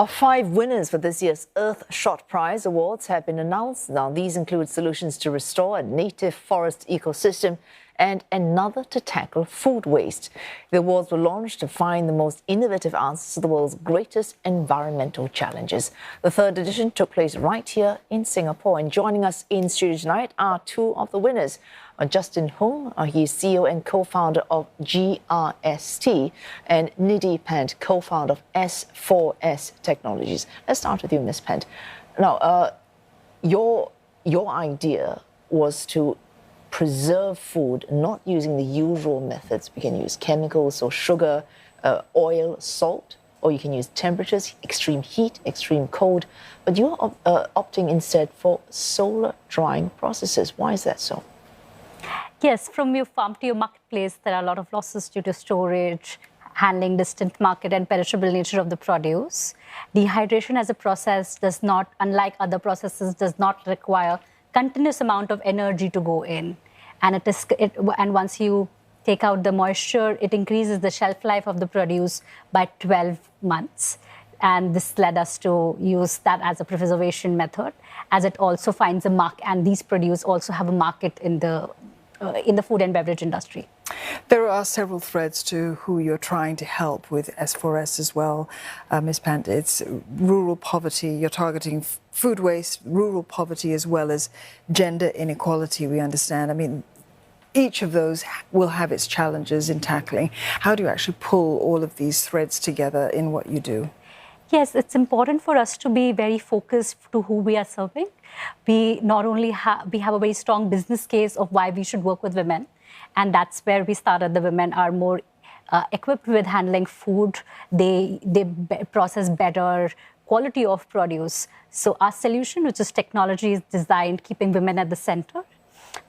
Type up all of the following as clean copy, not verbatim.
Our 5 winners for this year's Earthshot Prize awards have been announced. Now, these include solutions to restore a native forest ecosystem and another to tackle food waste. The awards were launched to find the most innovative answers to the world's greatest environmental challenges. The third edition took place right here in Singapore. And joining us in studio tonight are 2 of the winners. Justin Hung, he is CEO and co-founder of GRST, and Nidhi Pant, co-founder of S4S Technologies. Let's start with you, Ms. Pant. Now, your idea was to preserve food, not using the usual methods. We can use chemicals or sugar, oil, salt, or you can use temperatures, extreme heat, extreme cold. But you're opting instead for solar drying processes. Why is that so? Yes, from your farm to your marketplace, there are a lot of losses due to storage, handling, distant market, and perishable nature of the produce. Dehydration as a process does not, unlike other processes, does not require continuous amount of energy to go in. And and once you take out the moisture, it increases the shelf life of the produce by 12 months. And this led us to use that as a preservation method, as it also finds a market, and these produce also have a market in the food and beverage industry. There are several threads to who you're trying to help with S4S as well, Ms. Pant. It's rural poverty. You're targeting food waste, rural poverty, as well as gender inequality, we understand. I mean, each of those will have its challenges in tackling. How do you actually pull all of these threads together in what you do? Yes, it's important for us to be very focused to who we are serving. We not only have a very strong business case of why we should work with women, and that's where we started. The women are more equipped with handling food. They process better quality of produce. So our solution, which is technology, is designed keeping women at the center.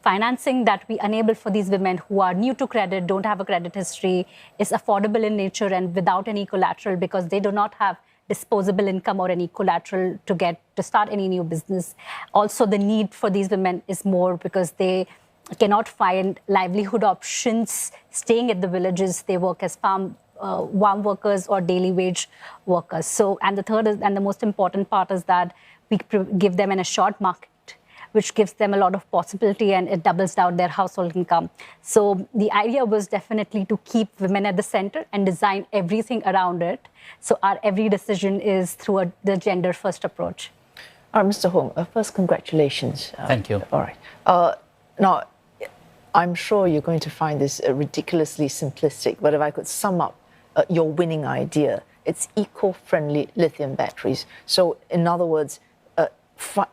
Financing that we enable for these women who are new to credit, don't have a credit history, is affordable in nature and without any collateral, because they do not have disposable income or any collateral to start any new business. Also, the need for these women is more because they cannot find livelihood options staying at the villages. They work as farm workers or daily wage workers. So, and the third and the most important part is that we give them an assured market, which gives them a lot of possibility, and it doubles down their household income. So the idea was definitely to keep women at the center and design everything around it. So our every decision is through the gender-first approach. All right, Mr. Hung, first, congratulations. Thank you. All right. Now, I'm sure you're going to find this ridiculously simplistic, but if I could sum up your winning idea, it's eco-friendly lithium batteries. So, in other words,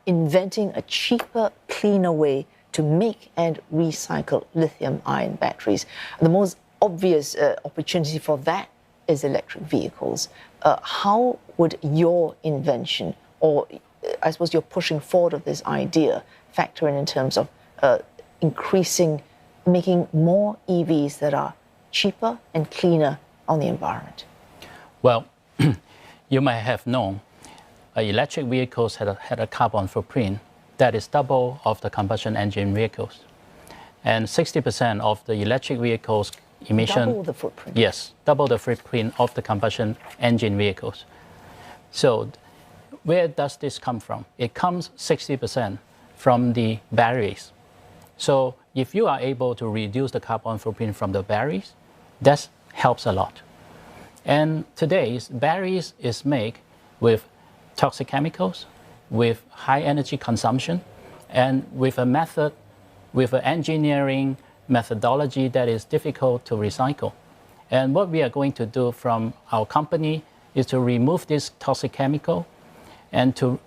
inventing a cheaper, cleaner way to make and recycle lithium-ion batteries. The most obvious opportunity for that is electric vehicles. How would your invention, or I suppose you're pushing forward of this idea, factor in terms of making more EVs that are cheaper and cleaner on the environment? Well, you might have known electric vehicles had a carbon footprint that is double of the combustion engine vehicles. And 60% of the electric vehicles emission... Double the footprint? Yes, double the footprint of the combustion engine vehicles. So where does this come from? It comes 60% from the batteries. So if you are able to reduce the carbon footprint from the batteries, that helps a lot. And today's batteries is made with toxic chemicals, with high energy consumption, and with an engineering methodology that is difficult to recycle. And what we are going to do from our company is to remove this toxic chemical and to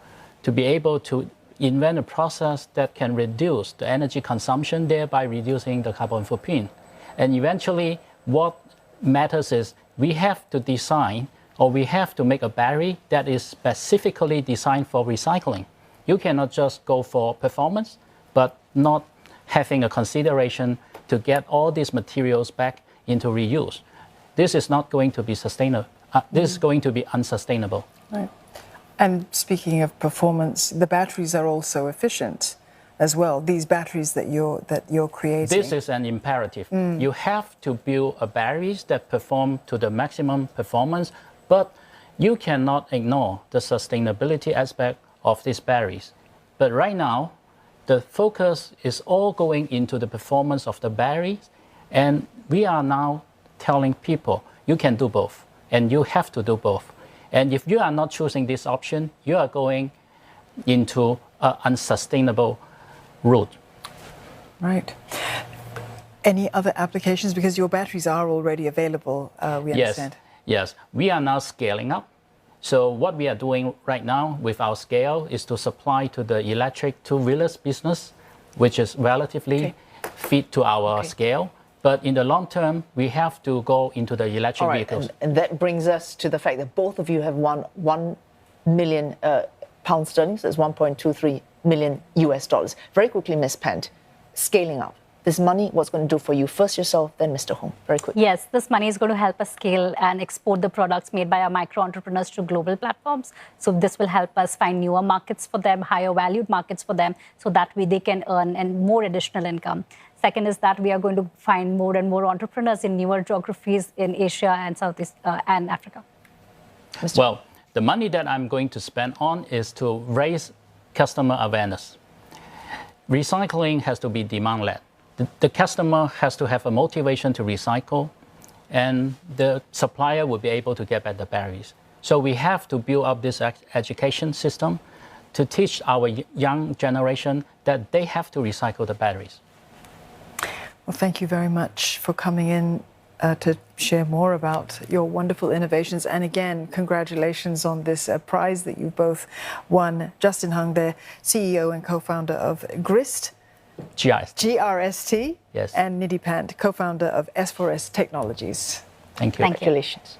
be able to invent a process that can reduce the energy consumption, thereby reducing the carbon footprint. And eventually, what matters is we have to design, or we have to make a battery that is specifically designed for recycling. You cannot just go for performance, but not having a consideration to get all these materials back into reuse. This is not going to be sustainable. This is going to be unsustainable. Right. And speaking of performance, the batteries are also efficient as well. These batteries that you're creating. This is an imperative. You have to build a batteries that perform to the maximum performance, but you cannot ignore the sustainability aspect of these batteries. But right now, the focus is all going into the performance of the batteries, and we are now telling people you can do both, and you have to do both. And if you are not choosing this option, you are going into an unsustainable route. Right. Any other applications? Because your batteries are already available, we understand. Yes, we are now scaling up. So what we are doing right now with our scale is to supply to the electric two-wheelers business, which is relatively fit to our scale. But in the long term, we have to go into the electric vehicles. And that brings us to the fact that both of you have won £1 million pounds sterling, so it's 1.23 million US dollars. Very quickly, Ms. Pant, scaling up. This money, what's going to do for you? First yourself, then Mr. Hung. Very quickly. Yes, this money is going to help us scale and export the products made by our micro entrepreneurs to global platforms. So this will help us find newer markets for them, higher valued markets for them, so that way they can earn and more additional income. Second is that we are going to find more and more entrepreneurs in newer geographies in Asia and Southeast and Africa. Well, the money that I'm going to spend on is to raise customer awareness. Recycling has to be demand-led. The customer has to have a motivation to recycle, and the supplier will be able to get better batteries. So we have to build up this education system to teach our young generation that they have to recycle the batteries. Well, thank you very much for coming in to share more about your wonderful innovations. And again, congratulations on this prize that you both won. Justin Hung, the CEO and co-founder of GRST, yes. And Nidhi Pant, co-founder of S4S Technologies. Thank you. Congratulations.